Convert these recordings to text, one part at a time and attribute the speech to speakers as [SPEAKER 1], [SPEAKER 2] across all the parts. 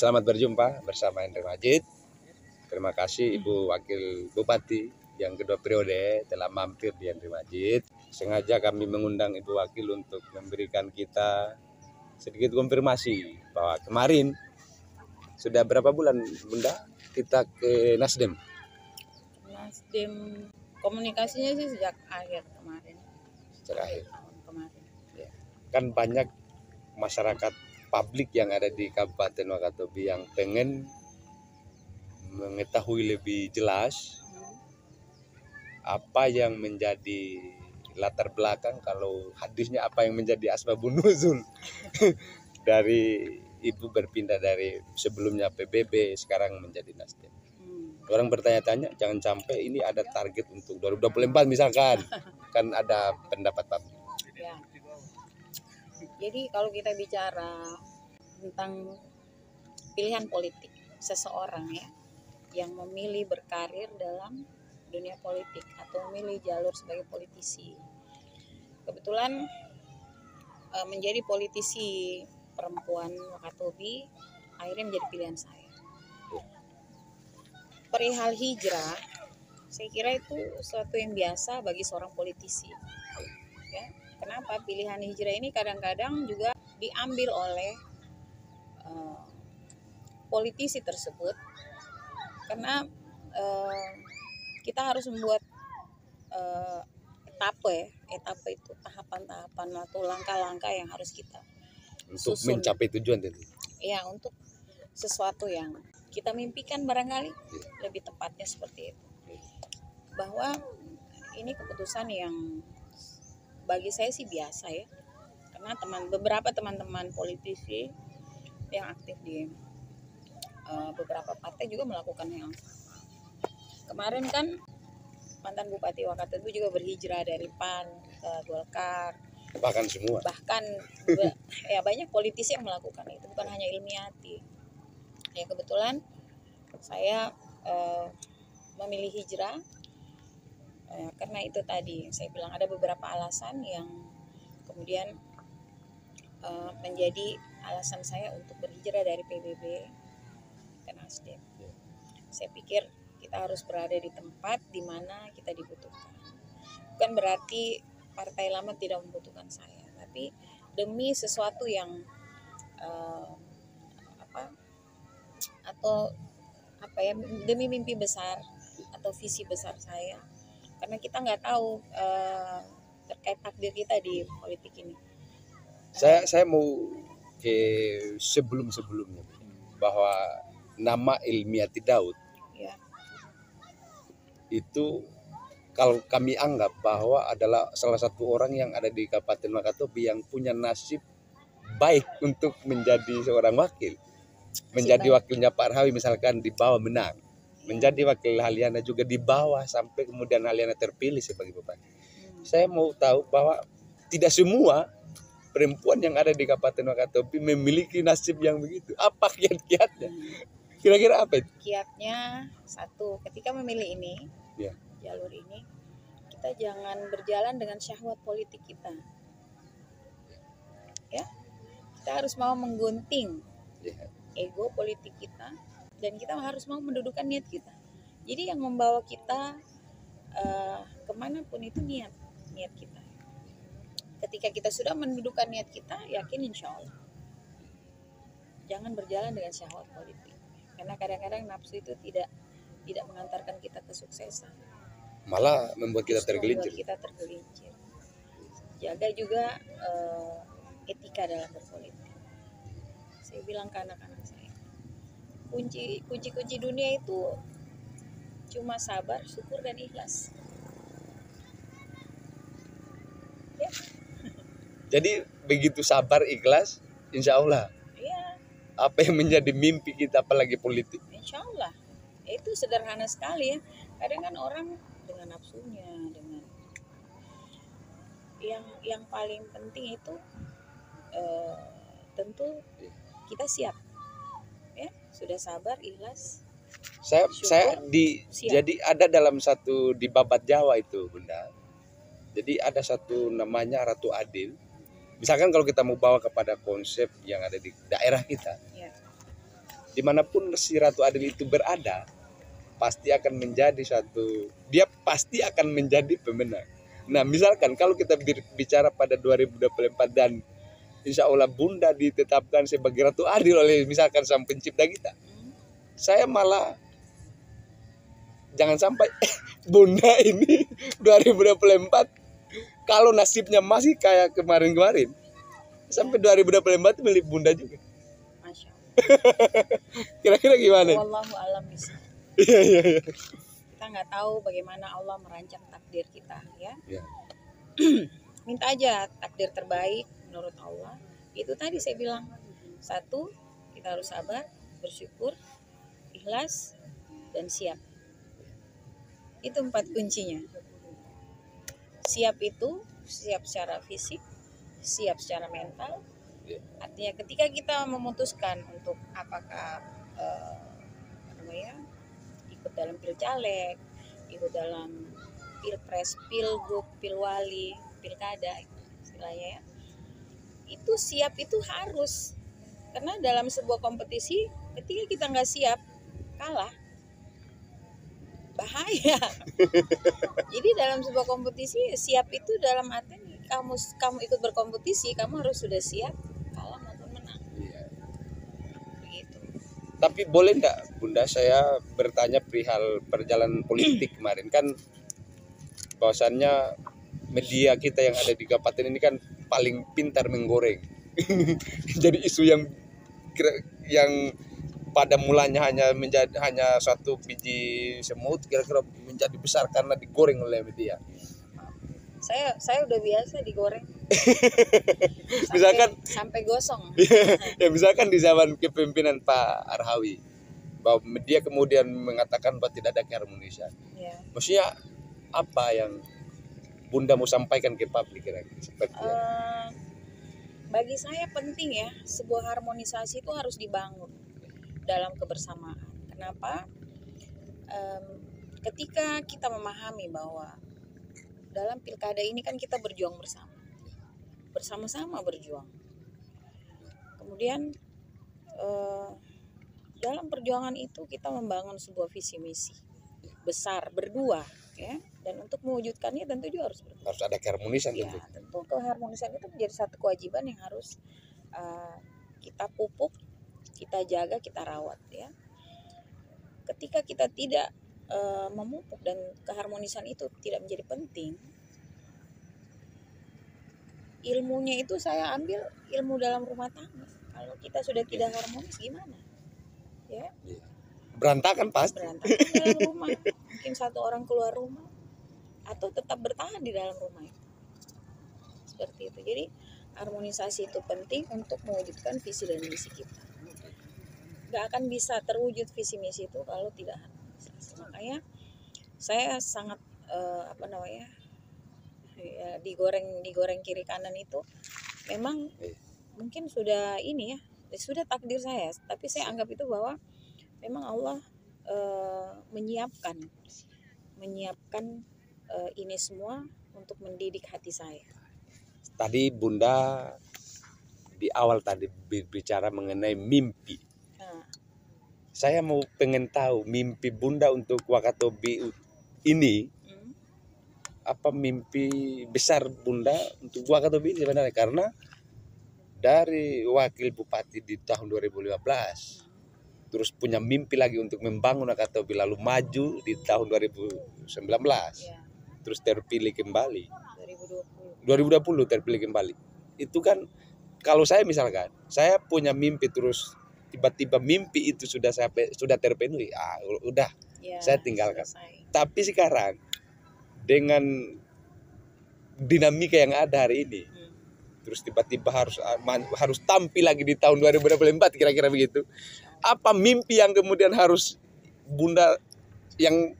[SPEAKER 1] Selamat berjumpa bersama Hendri Majid. Terima kasih Ibu Wakil Bupati yang kedua periode telah mampir di Hendri Majid. Sengaja kami mengundang Ibu Wakil untuk memberikan kita sedikit konfirmasi bahwa kemarin sudah berapa bulan Bunda kita ke Nasdem?
[SPEAKER 2] Nasdem komunikasinya sih sejak akhir kemarin.
[SPEAKER 1] Sejak akhir.
[SPEAKER 2] Tahun kemarin.
[SPEAKER 1] Ya. Kan banyak masyarakat publik yang ada di Kabupaten Wakatobi yang pengen mengetahui lebih jelas apa yang menjadi latar belakang kalau hadisnya apa yang menjadi asbabun nuzul dari Ibu berpindah dari sebelumnya PBB sekarang menjadi Nasdem. Orang bertanya-tanya jangan sampai ini ada target untuk 2024 misalkan kan ada pendapat publik.
[SPEAKER 2] Ya. Jadi kalau kita bicara tentang pilihan politik seseorang ya yang memilih berkarir dalam dunia politik atau memilih jalur sebagai politisi. Kebetulan menjadi politisi perempuan Wakatobi akhirnya menjadi pilihan saya. Perihal hijrah, saya kira itu sesuatu yang biasa bagi seorang politisi. Ya, kenapa pilihan hijrah ini kadang-kadang juga diambil oleh politisi tersebut karena kita harus membuat etapa itu tahapan-tahapan atau langkah-langkah yang harus kita
[SPEAKER 1] Untuk
[SPEAKER 2] susun.
[SPEAKER 1] mencapai tujuan tentu.
[SPEAKER 2] Ya, untuk sesuatu yang kita mimpikan barangkali lebih tepatnya seperti itu. Bahwa ini keputusan yang bagi saya sih biasa ya. Karena beberapa teman-teman politisi yang aktif di beberapa partai juga melakukan yang sama. Kemarin kan mantan Bupati Wakatobi juga berhijrah dari PAN ke Golkar.
[SPEAKER 1] Bahkan semua.
[SPEAKER 2] Bahkan ya banyak politisi yang melakukan itu, bukan hanya Ilmiati. Ya kebetulan saya memilih hijrah karena itu tadi saya bilang ada beberapa alasan yang kemudian menjadi alasan saya untuk berhijrah dari PBB ke Nasdem. Saya pikir kita harus berada di tempat di mana kita dibutuhkan. Bukan berarti partai lama tidak membutuhkan saya, tapi demi sesuatu yang demi mimpi besar atau visi besar saya. Karena kita nggak tahu terkait takdir kita di politik ini.
[SPEAKER 1] Saya mau ke sebelumnya bahwa nama Ilmiati Daud
[SPEAKER 2] Ya.
[SPEAKER 1] itu kalau kami anggap bahwa adalah salah satu orang yang ada di Kabupaten Wakatobi yang punya nasib baik untuk menjadi seorang wakil, menjadi wakilnya Pak Arhawi misalkan di bawah menang, menjadi wakil Haliana juga di bawah sampai kemudian Haliana terpilih sebagai bupati. Saya mau tahu bahwa tidak semua perempuan yang ada di Kabupaten Wakatobi memiliki nasib yang begitu. Apa kiat-kiatnya? Kira-kira apa itu?
[SPEAKER 2] Kiatnya satu, ketika memilih ini, jalur ini, kita jangan berjalan dengan syahwat politik kita. Ya, kita harus mau menggunting ego politik kita dan kita harus mau mendudukan niat kita. Jadi yang membawa kita kemanapun itu niat kita. Ketika kita sudah mendudukan niat kita, yakin insya Allah. Jangan berjalan dengan syahwat politik. Karena kadang-kadang nafsu itu tidak mengantarkan kita kesuksesan.
[SPEAKER 1] Malah membuat kita tergelincir.
[SPEAKER 2] Jaga juga etika dalam berpolitik. Saya bilang ke anak-anak saya, kunci dunia itu cuma sabar, syukur dan ikhlas. Ya.
[SPEAKER 1] Jadi begitu sabar, ikhlas, insya Allah.
[SPEAKER 2] Ya.
[SPEAKER 1] Apa yang menjadi mimpi kita apalagi politik?
[SPEAKER 2] Insya Allah. Itu sederhana sekali ya. Kadang kan orang dengan nafsunya, dengan yang paling penting itu tentu kita siap. Ya, sudah sabar, ikhlas.
[SPEAKER 1] Jadi ada dalam satu di Babat Jawa itu Bunda. Jadi ada satu namanya Ratu Adil. Misalkan kalau kita mau bawa kepada konsep yang ada di daerah kita, dimanapun si Ratu Adil itu berada, pasti akan menjadi dia pasti akan menjadi pemenang. Nah, misalkan kalau kita bicara pada 2024 dan insya Allah Bunda ditetapkan sebagai Ratu Adil oleh misalkan Sang Pencipta kita, saya malah jangan sampai Bunda ini 2024 kalau nasibnya masih kayak kemarin-kemarin, sampai 2024 milik Bunda juga.
[SPEAKER 2] Masya Allah.
[SPEAKER 1] Kira-kira gimana?
[SPEAKER 2] Wallahu alam bisa.
[SPEAKER 1] Iya.
[SPEAKER 2] Kita nggak tahu bagaimana Allah merancang takdir kita, ya.
[SPEAKER 1] Iya.
[SPEAKER 2] Minta aja takdir terbaik menurut Allah. Itu tadi saya bilang, satu, kita harus sabar, bersyukur, ikhlas, dan siap. Itu 4 kuncinya. Siap itu siap secara fisik, siap secara mental. Artinya ketika kita memutuskan untuk apakah ikut dalam pilcaleg, ikut dalam pilpres, pilgub, pilwali, pilkada, istilahnya ya, itu siap itu harus. Karena dalam sebuah kompetisi ketika kita nggak siap, kalah, bahaya. Jadi dalam sebuah kompetisi siap itu dalam arti kamu ikut berkompetisi, kamu harus sudah siap kalah maupun menang.
[SPEAKER 1] Iya.
[SPEAKER 2] Begitu.
[SPEAKER 1] Tapi boleh enggak Bunda saya bertanya perihal perjalanan politik kemarin, kan bahwasannya media kita yang ada di kabupaten ini kan paling pintar menggoreng. Jadi isu yang pada mulanya hanya satu biji semut kira-kira menjadi besar karena digoreng oleh media.
[SPEAKER 2] Saya udah biasa digoreng.
[SPEAKER 1] Misalkan
[SPEAKER 2] sampai gosong.
[SPEAKER 1] Ya misalkan di zaman kepemimpinan Pak Arhawi, bahwa media kemudian mengatakan bahwa tidak ada keharmonisan.
[SPEAKER 2] Ya.
[SPEAKER 1] Maksudnya apa yang Bunda mau sampaikan ke publik kira-kira?
[SPEAKER 2] Bagi saya penting ya, sebuah harmonisasi itu harus dibangun dalam kebersamaan. Kenapa? Ketika kita memahami bahwa dalam pilkada ini kan kita berjuang bersama-sama berjuang. Kemudian dalam perjuangan itu kita membangun sebuah visi misi besar berdua, ya. Dan untuk mewujudkannya tentu juga harus
[SPEAKER 1] ada keharmonisan.
[SPEAKER 2] Ya, tentu keharmonisan itu menjadi satu kewajiban yang harus kita pupuk, kita jaga, kita rawat, ya. Ketika kita tidak memupuk dan keharmonisan itu tidak menjadi penting, ilmunya itu saya ambil ilmu dalam rumah tangga. Kalau kita sudah tidak harmonis gimana? Ya.
[SPEAKER 1] Berantakan pasti.
[SPEAKER 2] Berantakan dalam rumah. Mungkin satu orang keluar rumah atau tetap bertahan di dalam rumah itu. Seperti itu. Jadi harmonisasi itu penting untuk mewujudkan visi dan misi kita. Gak akan bisa terwujud visi misi itu kalau tidak harmonisasi. Makanya saya sangat digoreng kiri kanan itu memang mungkin sudah ini ya, sudah takdir saya. Tapi saya anggap itu bahwa memang Allah menyiapkan ini semua untuk mendidik hati saya.
[SPEAKER 1] Tadi Bunda di awal tadi bicara mengenai mimpi. Saya mau pengen tahu mimpi Bunda untuk Wakatobi ini. Apa mimpi besar Bunda untuk Wakatobi ini sebenarnya? Karena dari wakil bupati di tahun 2015 terus punya mimpi lagi untuk membangun Wakatobi, lalu maju di tahun 2019 terus terpilih kembali 2020 terpilih kembali. Itu kan kalau saya misalkan saya punya mimpi terus tiba-tiba mimpi itu sudah terpenuhi, udah saya tinggalkan. Selesai. Tapi sekarang dengan dinamika yang ada hari ini, terus tiba-tiba harus tampil lagi di tahun 2024 kira-kira begitu. Apa mimpi yang kemudian harus Bunda yang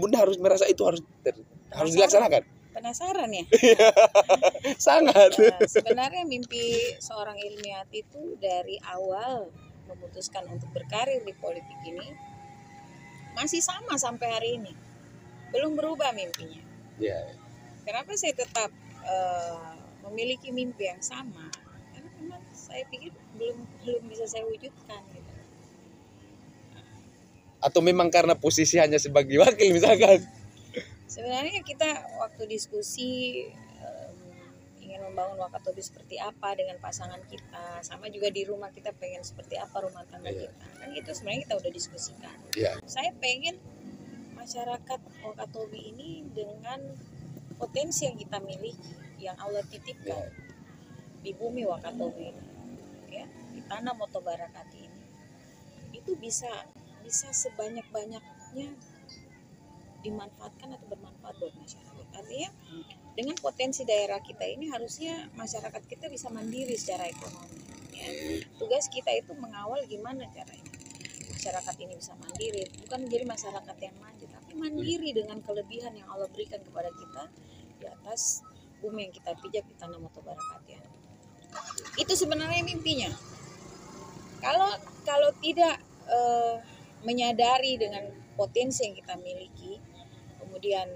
[SPEAKER 1] Bunda harus merasa itu harus dilaksanakan?
[SPEAKER 2] Penasaran ya?
[SPEAKER 1] Sangat.
[SPEAKER 2] Sebenarnya mimpi seorang ilmiah itu dari awal memutuskan untuk berkarir di politik ini masih sama sampai hari ini. Belum berubah mimpinya.
[SPEAKER 1] Yeah.
[SPEAKER 2] Kenapa saya tetap memiliki mimpi yang sama? Karena memang saya pikir belum bisa saya wujudkan gitu.
[SPEAKER 1] Atau memang karena posisi hanya sebagai wakil misalkan?
[SPEAKER 2] Sebenarnya kita waktu diskusi ingin membangun Wakatobi seperti apa dengan pasangan kita, sama juga di rumah kita pengen seperti apa rumah tangga
[SPEAKER 1] Iya.
[SPEAKER 2] kita, kan itu sebenarnya kita udah diskusikan.
[SPEAKER 1] Iya.
[SPEAKER 2] Saya pengen masyarakat Wakatobi ini dengan potensi yang kita miliki, yang Allah titipkan di bumi Wakatobi ini, ya, di tanah Moto Barakati ini, itu bisa sebanyak-banyaknya dimanfaatkan atau bermanfaat buat masyarakat. Artinya dengan potensi daerah kita ini harusnya masyarakat kita bisa mandiri secara ekonomi. Ya. Tugas kita itu mengawal gimana caranya masyarakat ini bisa mandiri, bukan menjadi masyarakat yang manja, tapi mandiri dengan kelebihan yang Allah berikan kepada kita di atas bumi yang kita pijak di tanah Moto Barakati. Itu sebenarnya mimpinya. Kalau tidak menyadari dengan potensi yang kita miliki, kemudian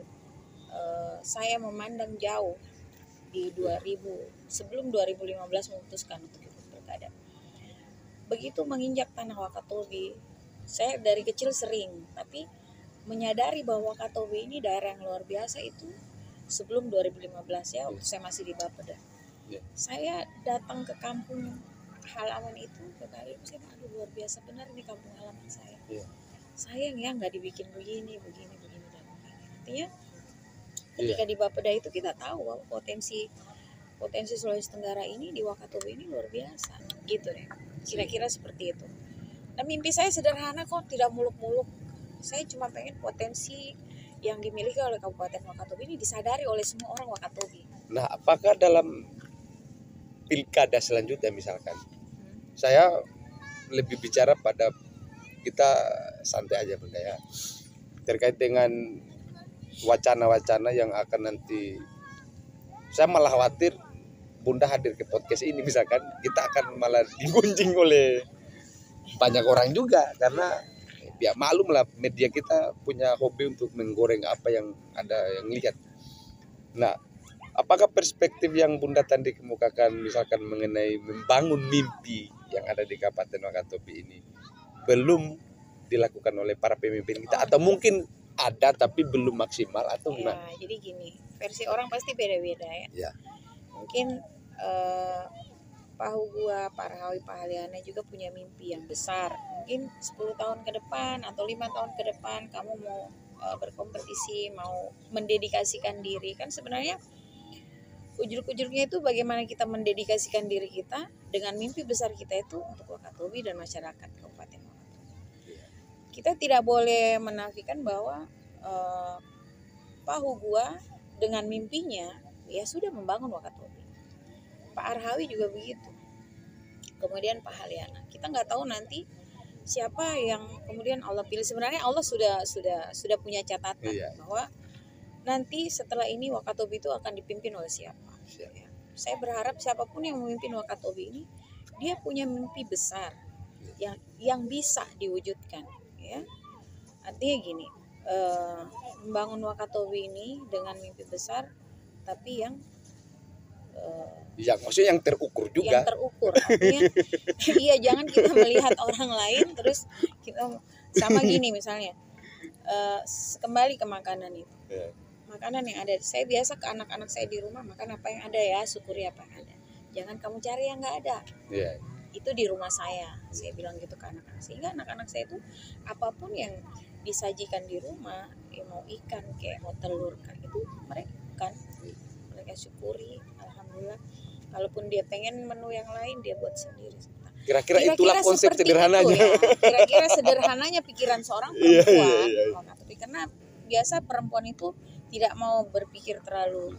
[SPEAKER 2] saya memandang jauh di sebelum 2015 memutuskan untuk ikut pilkada. Begitu menginjak tanah Wakatobi, saya dari kecil sering, tapi menyadari bahwa Wakatobi ini daerah yang luar biasa itu sebelum 2015 ya, waktu saya masih di Bapeda. Saya datang ke kampung halaman itu ke kali itu, saya bilang, aduh luar biasa benar ini kampung halaman saya. Sayang ya nggak dibikin begini dan begini. Artinya ketika di Bapeda itu kita tahu bahwa potensi Sulawesi Tenggara ini di Wakatobi ini luar biasa, gitu deh. Kira-kira seperti itu. Dan mimpi saya sederhana kok, tidak muluk-muluk. Saya cuma pengen potensi yang dimiliki oleh Kabupaten Wakatobi ini disadari oleh semua orang Wakatobi.
[SPEAKER 1] Nah, apakah dalam pilkada selanjutnya misalkan, saya lebih bicara pada kita santai aja Bunda ya, terkait dengan wacana-wacana yang akan nanti, saya malah khawatir Bunda hadir ke podcast ini misalkan kita akan malah digunjing oleh banyak orang juga, karena ya maklum lah media kita punya hobi untuk menggoreng apa yang ada yang lihat. Nah, apakah perspektif yang Bunda tadi kemukakan misalkan mengenai membangun mimpi yang ada di Kabupaten Wakatobi ini belum dilakukan oleh para pemimpin kita, atau mungkin ada tapi belum maksimal atau gimana?
[SPEAKER 2] Ya, jadi gini, versi orang pasti beda-beda ya. Mungkin Pak Hugua, Pak Rahawi, Pak Haliana juga punya mimpi yang besar. Mungkin 10 tahun ke depan atau 5 tahun ke depan kamu mau berkompetisi, mau mendedikasikan diri. Kan sebenarnya ujung-ujungnya itu bagaimana kita mendedikasikan diri kita dengan mimpi besar kita itu untuk Wakatobi dan masyarakat Kabupaten Wakatobi. Kita tidak boleh menafikan bahwa Pak Hugua dengan mimpinya ya sudah membangun Wakatobi. Pak Arhawi juga begitu. Kemudian Pak Haliana. Kita nggak tahu nanti siapa yang kemudian Allah pilih. Sebenarnya Allah sudah punya catatan bahwa nanti setelah ini Wakatobi itu akan dipimpin oleh siapa. Ya. Saya berharap siapapun yang memimpin Wakatobi ini dia punya mimpi besar yang bisa diwujudkan. Ya. Artinya gini, membangun Wakatobi ini dengan mimpi besar, tapi yang
[SPEAKER 1] maksudnya yang terukur juga.
[SPEAKER 2] Yang terukur, artinya iya, jangan kita melihat orang lain terus kita sama gini misalnya. Kembali ke makanan itu. Makanan yang ada, saya biasa ke anak-anak saya di rumah makan apa yang ada ya, syukuri apa yang ada. Jangan kamu cari yang nggak ada. Itu di rumah saya bilang gitu ke anak-anak. Sehingga anak-anak saya itu apapun yang disajikan di rumah, mau ikan kayak mau telur kayak itu mereka syukuri, alhamdulillah. Kalaupun dia pengen menu yang lain dia buat sendiri.
[SPEAKER 1] Kira-kira itulah konsep sederhananya.
[SPEAKER 2] Kira-kira sederhananya pikiran seorang perempuan. Tapi karena biasa perempuan itu tidak mau berpikir terlalu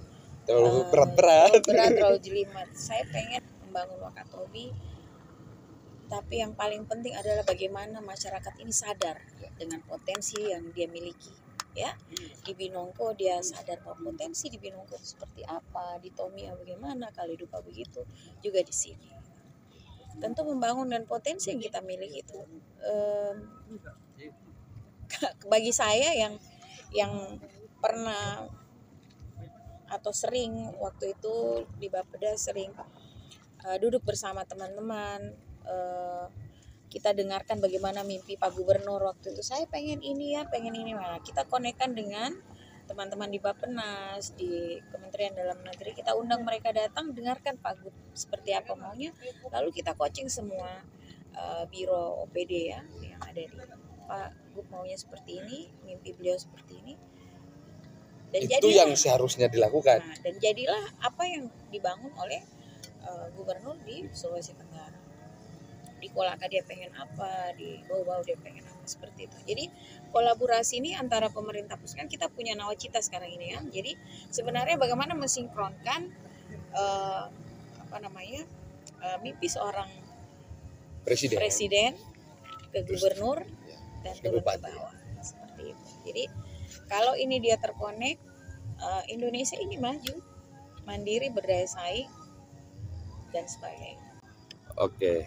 [SPEAKER 2] berat, terlalu jelimet. Saya pengen membangun Wakatobi, tapi yang paling penting adalah bagaimana masyarakat ini sadar dengan potensi yang dia miliki. Ya, di Binongko dia sadar bahwa potensi di Binongko itu seperti apa, di Tomia bagaimana, Kalidupa begitu, juga di sini. Tentu membangun dan potensi yang kita miliki itu bagi saya yang pernah atau sering waktu itu di Bapeda sering duduk bersama teman-teman, kita dengarkan bagaimana mimpi Pak Gubernur waktu itu. Saya pengen ini ya, pengen ini. Nah, kita konekkan dengan teman-teman di Bappenas, di Kementerian Dalam Negeri. Kita undang mereka datang, dengarkan Pak Gub seperti apa maunya. Lalu kita coaching semua biro OPD ya yang ada di Pak Gub maunya seperti ini, mimpi beliau seperti ini. Dan
[SPEAKER 1] itu yang seharusnya dilakukan.
[SPEAKER 2] Nah, dan jadilah apa yang dibangun oleh gubernur di Sulawesi Tenggara. Di Kolaka dia pengen apa, di Bau-Bau dia pengen apa, seperti itu. Jadi kolaborasi ini antara pemerintah pusat, kan kita punya nawacita sekarang ini ya. Jadi sebenarnya bagaimana mensinkronkan mimpi seorang presiden ke gubernur dan turun ke bawah seperti itu. Jadi kalau ini dia terkonek, Indonesia ini maju, mandiri, berdaya saing dan sebagainya.
[SPEAKER 1] Oke.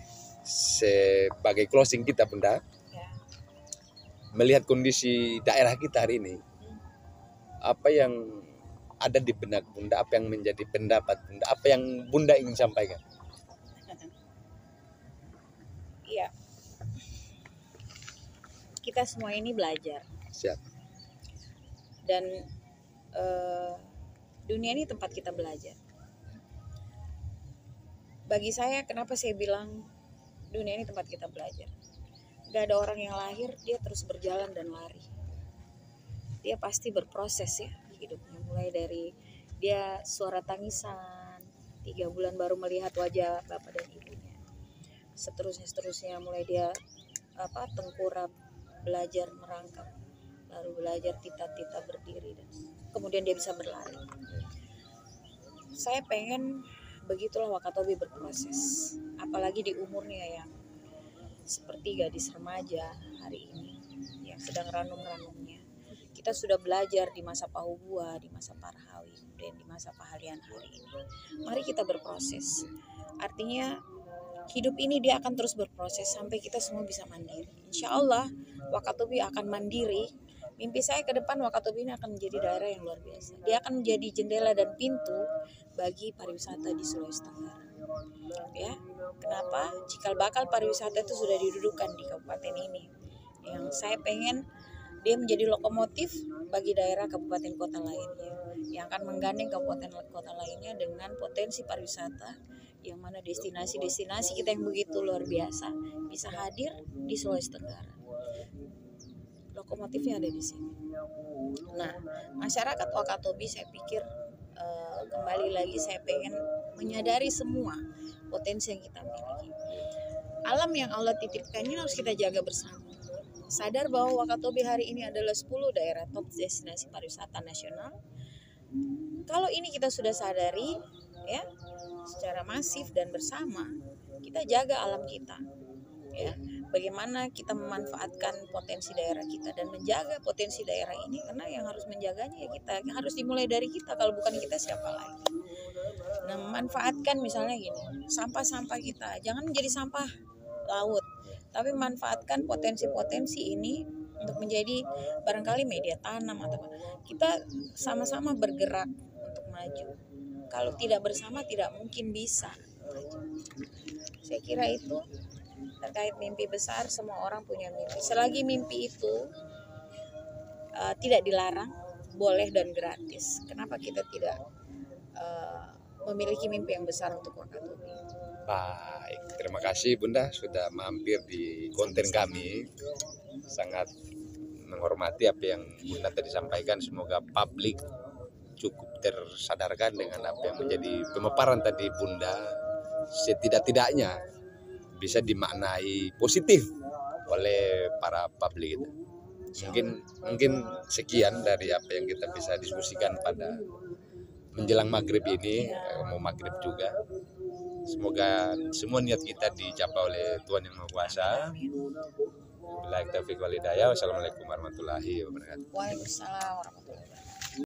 [SPEAKER 1] Sebagai closing kita Bunda,
[SPEAKER 2] Ya.
[SPEAKER 1] melihat kondisi daerah kita hari ini, apa yang ada di benak Bunda, apa yang menjadi pendapat Bunda, apa yang Bunda ingin sampaikan?
[SPEAKER 2] Iya, kita semua ini belajar.
[SPEAKER 1] Siap.
[SPEAKER 2] Dan dunia ini tempat kita belajar. Bagi saya, kenapa saya bilang dunia ini tempat kita belajar? Gak ada orang yang lahir dia terus berjalan dan lari. Dia pasti berproses ya hidupnya. Mulai dari dia suara tangisan, 3 bulan baru melihat wajah bapak dan ibunya. Seterusnya mulai dia tengkurap, belajar merangkak, lalu belajar tita-tita berdiri, dan kemudian dia bisa berlari. Saya pengen begitulah Wakatobi berproses, apalagi di umurnya yang seperti gadis remaja hari ini yang sedang ranum-ranumnya. Kita sudah belajar di masa Pahubua, di masa Parhawi, dan di masa Pahalian hari ini. Mari kita berproses. Artinya hidup ini dia akan terus berproses sampai kita semua bisa mandiri. Insya Allah Wakatobi akan mandiri. Mimpi saya ke depan Wakatobi ini akan menjadi daerah yang luar biasa. Dia akan menjadi jendela dan pintu bagi pariwisata di Sulawesi Tenggara. Ya, kenapa? Cikal bakal pariwisata itu sudah didudukan di kabupaten ini. Yang saya pengen dia menjadi lokomotif bagi daerah kabupaten kota lainnya, yang akan menggandeng kabupaten kota lainnya dengan potensi pariwisata, yang mana destinasi-destinasi kita yang begitu luar biasa bisa hadir di Sulawesi Tenggara. Lokomotifnya ada di sini. Nah, masyarakat Wakatobi saya pikir kembali lagi saya pengen menyadari semua potensi yang kita miliki. Alam yang Allah titipkan ini harus kita jaga bersama. Sadar bahwa Wakatobi hari ini adalah 10 daerah top destinasi pariwisata nasional. Kalau ini kita sudah sadari ya secara masif dan bersama, kita jaga alam kita. Ya, bagaimana kita memanfaatkan potensi daerah kita dan menjaga potensi daerah ini, karena yang harus menjaganya ya kita, yang harus dimulai dari kita. Kalau bukan kita siapa lagi? Nah, memanfaatkan misalnya gini, sampah-sampah kita jangan menjadi sampah laut, tapi manfaatkan potensi-potensi ini untuk menjadi barangkali media tanam atau apa. Kita sama-sama bergerak untuk maju. Kalau tidak bersama tidak mungkin bisa maju. Saya kira itu terkait mimpi besar. Semua orang punya mimpi. Selagi mimpi itu tidak dilarang, boleh dan gratis. Kenapa kita tidak memiliki mimpi yang besar untuk Wakatobi?
[SPEAKER 1] Baik, terima kasih Bunda sudah mampir di konten kami. Sangat menghormati apa yang Bunda tadi sampaikan. Semoga publik cukup tersadarkan dengan apa yang menjadi pemaparan tadi Bunda. Setidak-tidaknya bisa dimaknai positif oleh para publik. Mungkin sekian dari apa yang kita bisa diskusikan pada menjelang maghrib ini, mau maghrib juga. Semoga semua niat kita dicapai oleh Tuhan Yang Maha Kuasa. Billahi taufiq wal hidayah. Wassalamualaikum warahmatullahi wabarakatuh.
[SPEAKER 2] Waalaikumsalam.